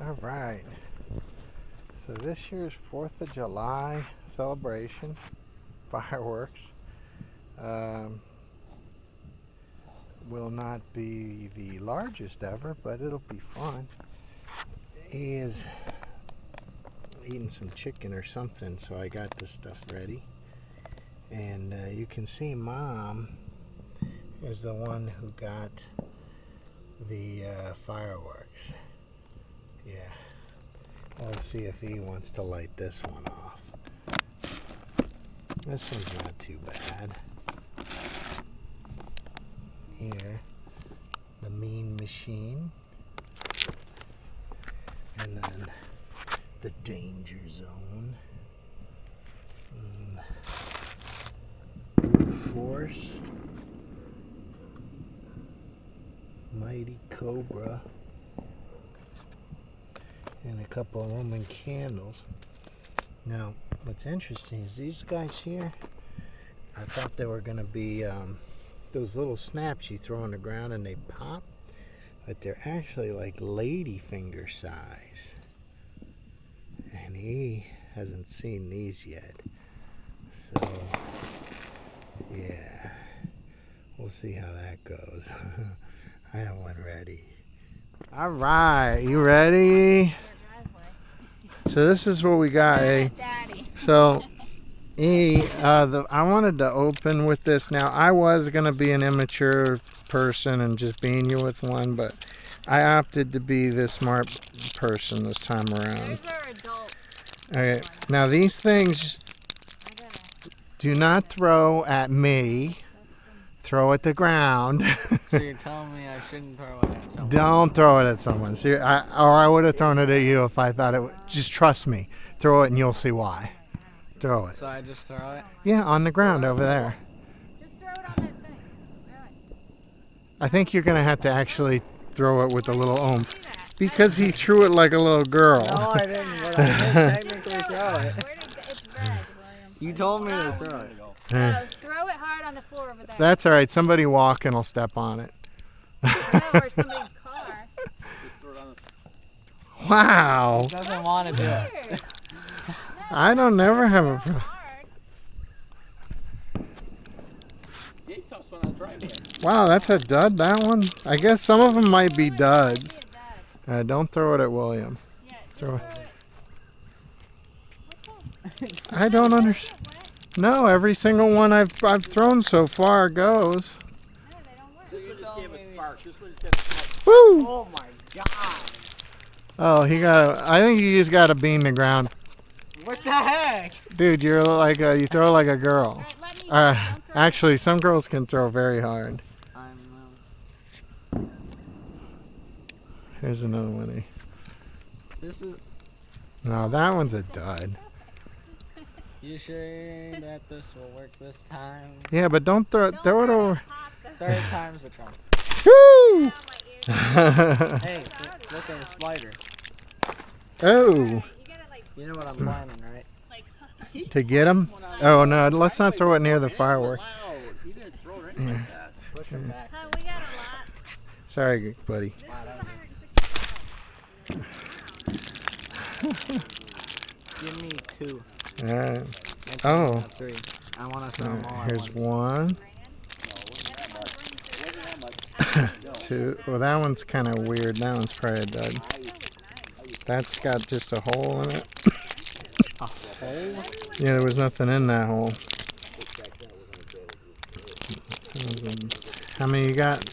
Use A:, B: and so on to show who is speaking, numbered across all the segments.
A: All right. So this year's 4th of July celebration, fireworks, will not be the largest ever, but it'll be fun. He is eating some chicken or something, so I got this stuff ready. And you can see Mom is the one who got the fireworks. Yeah. Let's see if he wants to light this one off. This one's not too bad. Here, the Mean Machine. And then the Danger Zone. Brute Force. Mighty Cobra. And a couple of Roman candles. Now, what's interesting is these guys here, I thought they were going to be those little snaps you throw on the ground and they pop, but they're actually like lady finger size. And he hasn't seen these yet. So, yeah, we'll see how that goes. I have one ready. All right, you ready? So this is what we got, eh? So, I wanted to open with this. Now, I was going to be an immature person and just bean you with one, but I opted to be the smart person this time around. Okay, now these things do not throw at me. Throw at the ground.
B: So you're telling me I shouldn't throw it at someone?
A: Don't throw it at someone. See, or I would have thrown it at you if I thought it would. Just trust me. Throw it and you'll see why. Throw it.
B: So I just throw it?
A: Yeah, on the ground over there.
C: Just throw it on that thing. Right.
A: I think you're going to have to actually throw it with a little oomph. Because he threw it like a little girl.
B: No, I didn't, but I did technically throw it.
C: It's red, William.
B: You told me to throw it.
C: No, throw it hard on the floor over there.
A: That's all right. Somebody walking will step on it.
C: No, or somebody's car.
A: Wow.
B: He doesn't want to do it.
C: Weird.
A: I don't never have a...
C: Throw hard.
A: Wow, that's a dud, that one. I guess some of them might be duds. Don't throw it at William.
C: Yeah,
A: Throw it.
C: it.
A: I don't understand. No, every single one I've thrown so far goes.
C: No, they don't work.
B: So you're telling me...
A: Woo!
B: Oh my god.
A: Oh, I think you just got to bean the ground.
B: What the heck?
A: Dude, you're like you throw like a girl.
C: All right, let me don't throw
A: Actually, some girls can throw very hard. Here's another one.
B: This is...
A: No, that one's a dud.
B: You sure that this will work this time?
A: Yeah, but don't throw it over.
B: Third time's the charm.
A: Woo!
B: Hey, look at a spider.
A: Oh,
B: You know what I'm planning, right?
A: to get him? Oh no, let's not throw it near the firework.
B: Push him back.
C: We got a lot.
A: Sorry, buddy.
B: Give me two.
A: Oh,
B: Three. I want to throw them all
A: here's
B: at once.
A: one. Two. Well, that one's kind of weird. That one's probably a dud. That's got just a hole in it.
B: A hole?
A: Yeah, there was nothing in that hole. How many you got?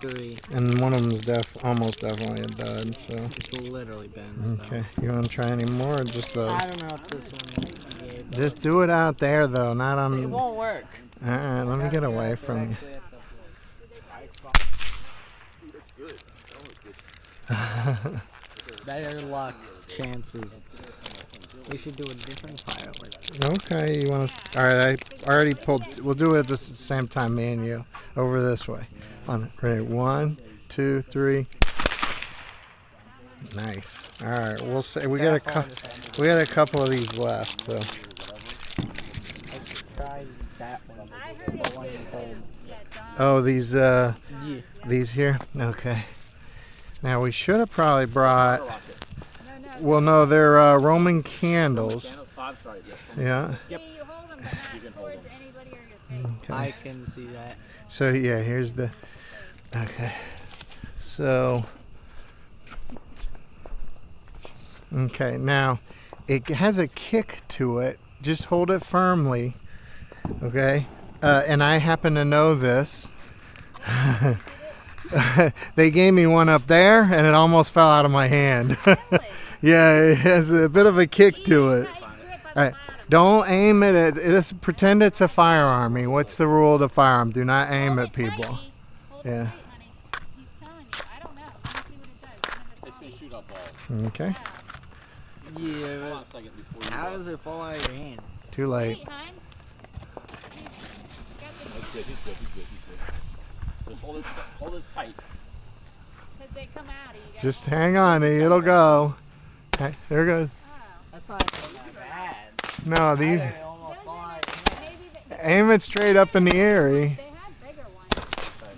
B: Three.
A: And one of them's almost definitely a dud. So.
B: It's literally been.
A: Okay. You want to try any more, or just those?
B: I don't know if this one gave.
A: Just do it out there, though, not on.
B: It won't work.
A: Let me get away from you.
B: Better luck chances. We should do a different firework.
A: Okay, you want to? All right, I already pulled. We'll do it at the same time, me and you, over this way. On ready, 1, 2, 3. Nice. All right, we'll say we got a couple of these left. So.
B: Let's try that one.
C: I heard
B: The one you told.
A: Oh, these
B: Yeah.
A: these here. Okay. Now we should have probably brought Well, no, they're Roman candles. Yeah.
C: See, you hold them, but not towards anybody or your face.
A: Okay.
B: I can see that.
A: So yeah, here's the. Okay. So. Okay, now it has a kick to it. Just hold it firmly. Okay. And I happen to know this. They gave me one up there, and it almost fell out of my hand.
C: Really?
A: Yeah, it has a bit of a kick to it.
C: Tight grip on
A: All
C: the
A: right,
C: bottom.
A: don't aim it at this. Pretend it's a firearm. What's the rule of the firearm? Do not aim
C: Hold
A: at
C: it tight,
A: people.
C: honey. Hold it
A: Yeah.
C: tight, honey. He's telling you. I don't know. Let me see what it does. I've never
D: It's
C: saw
D: gonna
C: these.
D: shoot up all.
A: Okay.
B: Yeah,
D: Hold on
B: but
D: a second before you
B: how
D: go.
B: does it fall out of your hand?
A: Too late.
C: Wait, hon. He's got this
D: That's good. He's good. He's good. He's good. Just hold it tight.
C: because they come out. You gotta
A: Just
C: hold
A: hang on. It'll go. Okay, there it goes.
C: it. Oh.
B: That's not that bad.
A: No, these.
B: It almost fall out of your hand.
C: Maybe
A: Aim it straight up in the air.
C: they had bigger ones.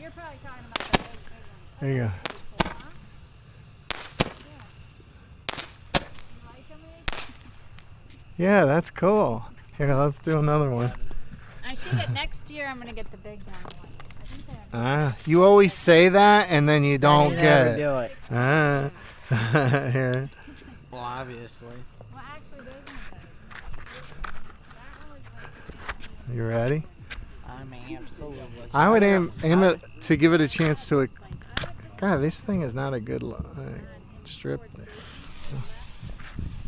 C: You're probably talking about the big ones.
A: There you go.
C: Pretty cool, huh? Yeah. You like them, Lee?
A: Yeah, that's cool. Here, let's do another one.
C: I should get next year. I'm gonna get the big down one. I think they're.
A: You always say that, and then you don't
B: You
A: get
B: never
A: it.
B: do it.
A: Here.
B: Well, obviously.
C: Well, actually, those ones are. That one was
A: You ready?
B: I'm absolutely.
A: I would aim it to give it a chance to. God, this thing is not a good strip there.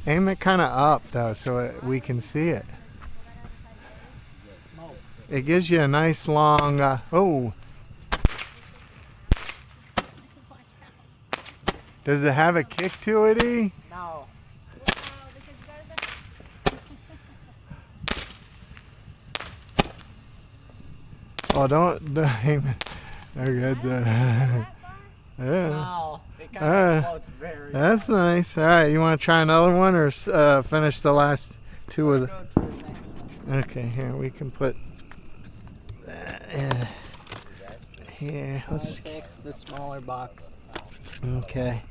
A: Aim it kind of up though, so we can see it. It gives you a nice long. Oh, does it have a kick to it, E?
B: No.
A: Oh, don't aim it. Okay, yeah.
B: No. It kind
A: Uh,
B: of floats very.
A: That's nice. All right, you want to try another one or finish the last two with?
B: Let's go to the next one.
A: Okay, here we can put. Here, let's.
B: Pick the smaller box.
A: Okay.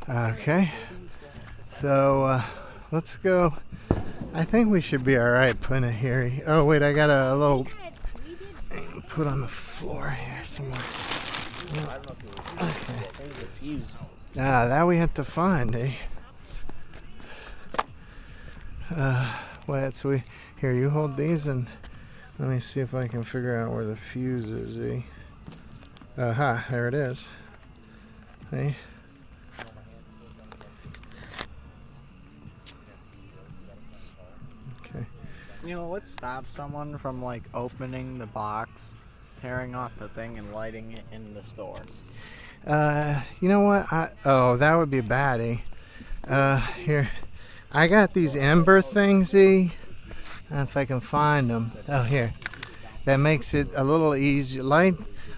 A: Okay. So let's go. I think we should be all right putting it here. Oh wait, I got a little put on the floor here somewhere. Okay.
B: There's a fuse.
A: That we have to find, eh? Wait, so here, you hold these and let me see if I can figure out where the fuse is, eh? Aha, there it is. Hey. Okay.
B: You know what stops someone from like opening the box, tearing off the thing, and lighting it in the store?
A: You know what? Oh, that would be bad, eh? Here. I got these ember things, I don't know if I can find them. Oh, here. That makes it a little easier.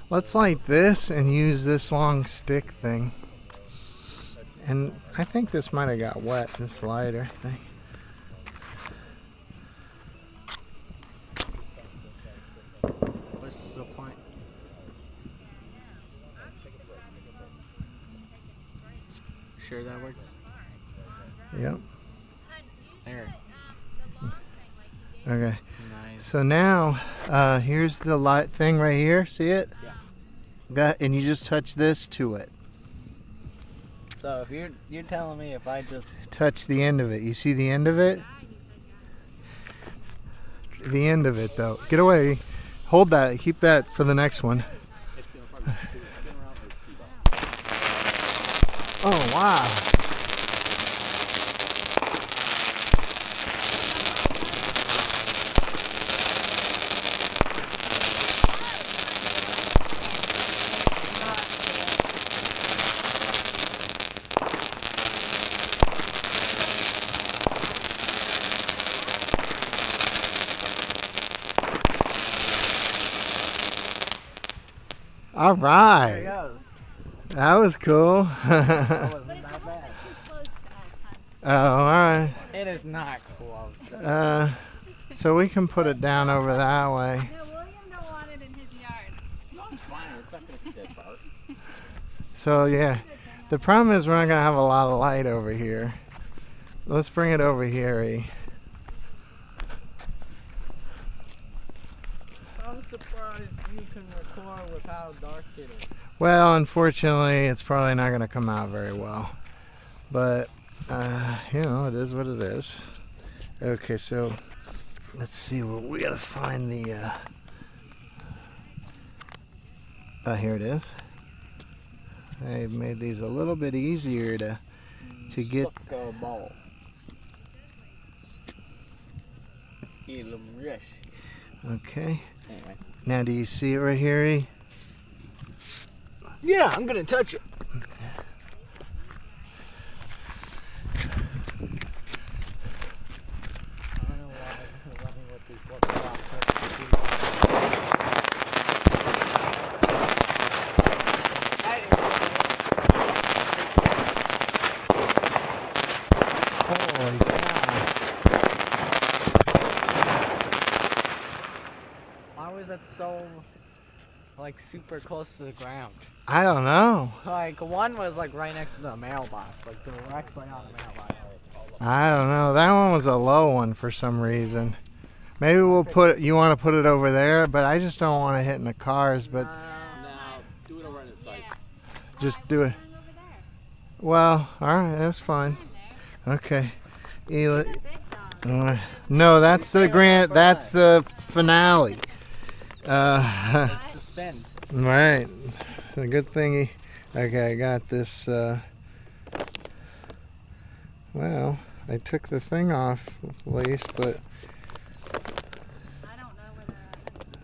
A: Let's light this and use this long stick thing. And I think this might have got wet, this lighter thing.
B: What's the point? Sure that works?
A: Yep.
B: There.
A: Okay.
B: Nice.
A: So now, here's the light thing right here. See it?
B: Yeah.
A: And you just touch this to it.
B: So if you're telling me if I just
A: Touch the end of it. You see the end of it? The end of it, though. Get away. Hold that. Keep that for the next one. Oh, wow. All
B: there
A: right.
B: it goes.
A: That was cool.
B: That
A: Oh,
B: wasn't that bad.
C: Too close to us, hon.
A: all right.
B: It is not close.
A: So we can put it down over that way.
C: No, William don't want it in his yard.
D: No, it's fine. It's not gonna be that far.
A: So yeah, The problem is we're not gonna have a lot of light over here. Let's bring it over here, E.
B: I'm surprised you can record with how dark it is.
A: Well, unfortunately, it's probably not gonna come out very well. But, you know, it is what it is. Okay, so let's see. We gotta find the. Here it is. I made these a little bit easier to get.
B: Suck a ball. Eat them rich.
A: Okay.
B: Anyway.
A: Now, do you see it right here, E?
B: Yeah, I'm gonna touch it.
A: Holy cow.
B: Why was that so, like, super close to the ground?
A: I don't know.
B: Like, one was, like, right next to the mailbox, like, directly on the mailbox.
A: I don't know. That one was a low one for some reason. Maybe we'll put. You want to put it over there, but I just don't want to hit in the cars. But
D: Now, do it over on the side.
A: just do it. Well, all right, that's fine. Okay. No, that's the grand. That's the finale.
B: Suspense.
A: Right. A good thingy. Okay, I got this. Well, I took the thing off at least, but
C: I don't know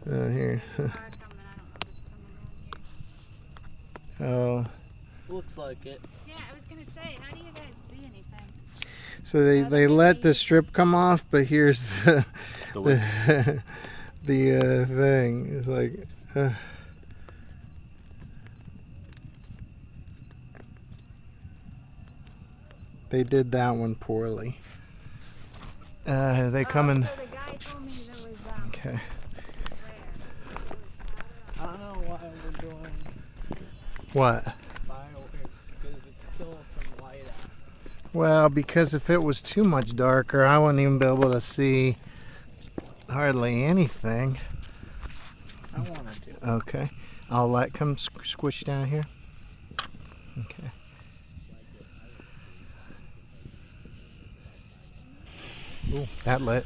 C: whether
A: here.
C: a car coming. I don't know if it's coming around here.
A: Oh,
B: Looks like it.
C: Yeah, I was gonna say, how do you guys see anything?
A: so they let the strip come off, but here's the the thing. It's like. They did that one poorly. They come in.
C: So the guy told me there was
A: Okay.
C: rare.
B: I don't know why we're doing
A: What?
B: bio here, because it's still some light out.
A: Well, because if it was too much darker, I wouldn't even be able to see hardly anything.
B: I wanted to.
A: Okay. I'll let come squish down here. Okay. Ooh, that lit.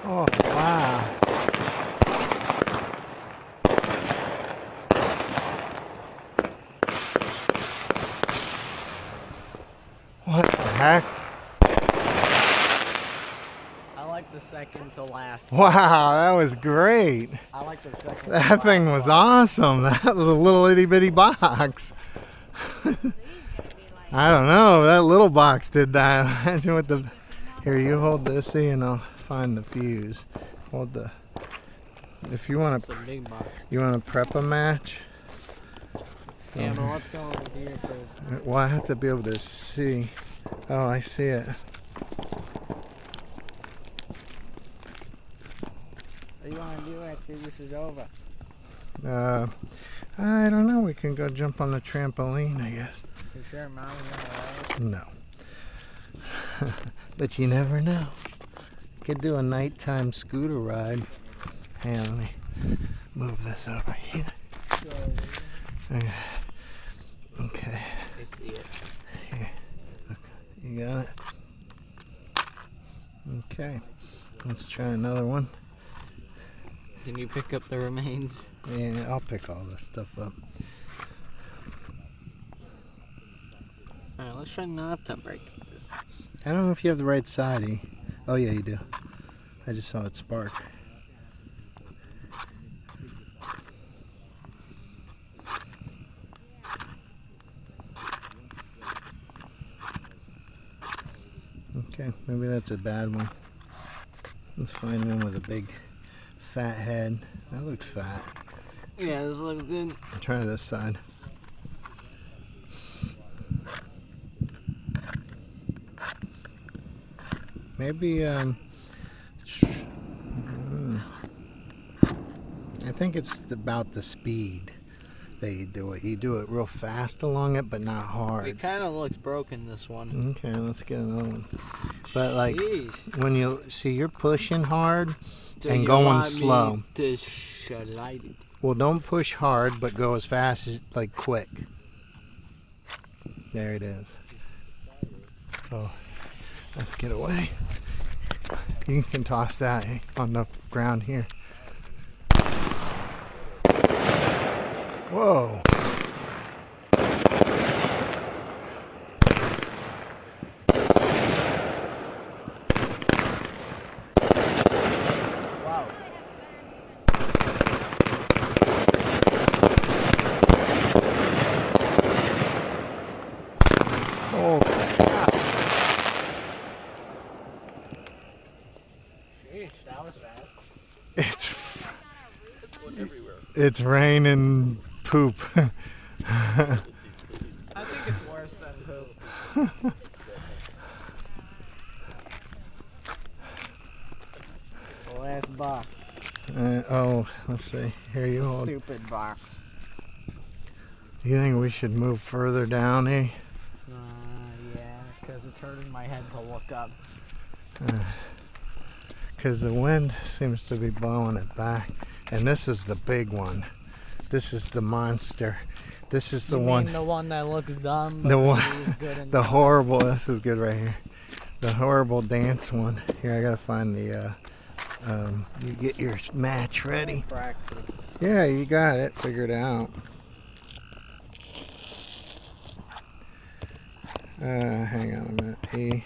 A: Oh, wow. What the heck?
B: I like the second to last.
A: Wow, that was great.
B: I like the second to
A: That thing
B: last
A: was
B: one.
A: awesome. That was a little itty bitty box.
C: These gonna be like.
A: I don't know. That little box did that. Imagine what the. Here, you hold this, see, and I'll find the fuse. Hold the. If you want
B: It's
A: to,
B: a big box.
A: you want to prep a match.
B: Yeah, but let's go over here first.
A: Well, I have to be able to see. Oh, I see it.
B: What do you want to do after this is over?
A: I don't know. We can go jump on the trampoline, I guess.
B: You sure, Mom? You know,
A: No. But you never know. Could do a nighttime scooter ride. Hey, let me move this over here.
B: right?
A: Okay.
B: I see it.
A: Here. Okay. You got it? Okay. Let's try another one.
B: Can you pick up the remains?
A: Yeah, I'll pick all this stuff up.
B: Alright, let's try not to break this.
A: I don't know if you have the right side, E. Oh, yeah, you do. I just saw it spark. Okay, maybe that's a bad one. Let's find one with a big fat head. That looks fat.
B: Yeah, this looks good.
A: Try this side. Maybe, I think it's about the speed that you do it. You do it real fast along it, but not hard.
B: It kind of looks broken, this one.
A: Okay, let's get another one. But like,
B: Sheesh.
A: when you see you're pushing hard
B: So
A: and
B: you
A: going
B: want
A: slow.
B: me to slide it.
A: Well, don't push hard, but go as fast as, like, quick. There it is. Oh, let's get away. You can toss that on the ground here. Whoa.
B: Wow.
A: Oh,
B: Sheesh, that was fast.
A: it's raining poop.
B: I think it's worse than poop. The last box.
A: Oh, let's see. Here you hold.
B: Stupid box.
A: You think we should move further down, eh?
B: Yeah, because it's hurting my head to look up.
A: Because the wind seems to be blowing it back. And this is the big one. This is the monster. This is the
B: You
A: one.
B: mean the one that looks dumb, but
A: The one.
B: is good in
A: The horrible. This is good right here. The horrible dance one. Here, I gotta find the. You get your match ready.
B: practice.
A: Yeah, you got it figured out. Hang on a minute.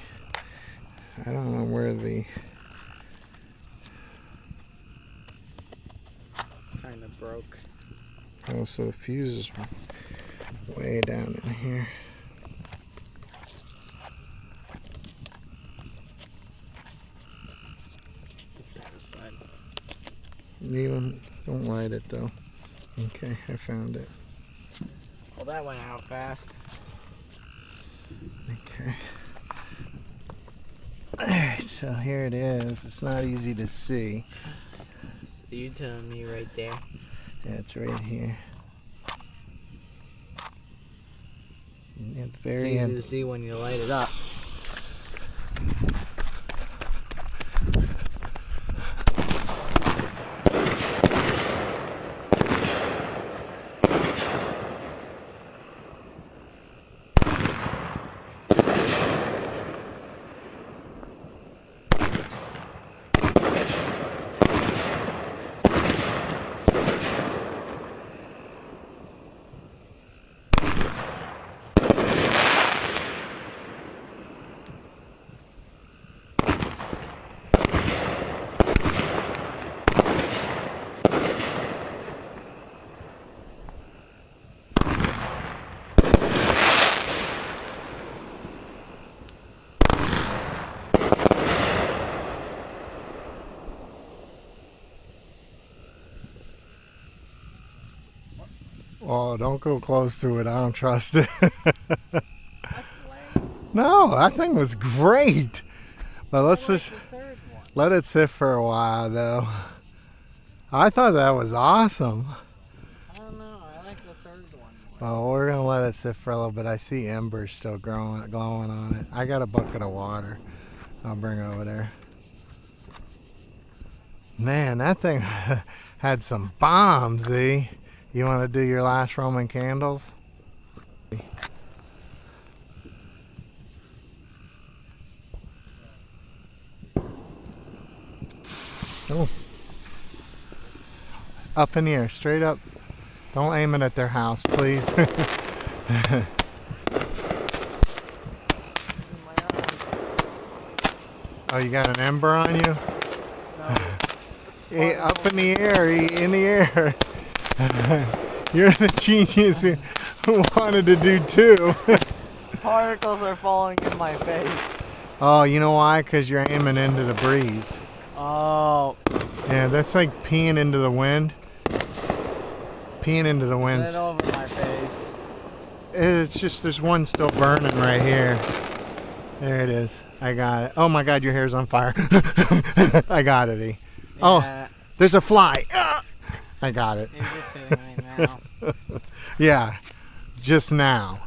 A: I don't know where the.
B: Kind of broke.
A: Oh, so the fuse is way down in here. Needle, don't light it though. Okay, I found it.
B: Well, that went out fast.
A: Okay. Alright, so here it is. It's not easy to see.
B: So you telling me right there?
A: Yeah, it's right here. At the
B: It's
A: very
B: easy
A: end.
B: to see when you light it up.
A: Oh, don't go close to it. I don't trust it. No, that thing was great. But let's just let it sit for a while, though. I thought that was awesome.
B: I don't know. I like the third one more.
A: Well, we're gonna let it sit for a little bit. I see embers still glowing on it. I got a bucket of water. I'll bring it over there. Man, that thing had some bombs, eh? You want to do your last Roman candles? Oh. Up in the air, straight up. Don't aim it at their house, please. Oh, you got an ember on you? Hey, up in the air, in the air. You're the genius who wanted to do two.
B: Particles are falling in my face.
A: Oh, you know why? Because you're aiming into the breeze.
B: Oh.
A: Yeah, that's like peeing into the wind. Peeing into the wind.
B: Is it over my face?
A: It's just there's one still burning right here. There it is. I got it. Oh my God, your hair's on fire. I got it, E. Oh,
B: Yeah,
A: there's a fly. Ah! I got it.
B: you're just hitting me now.
A: Yeah, just now.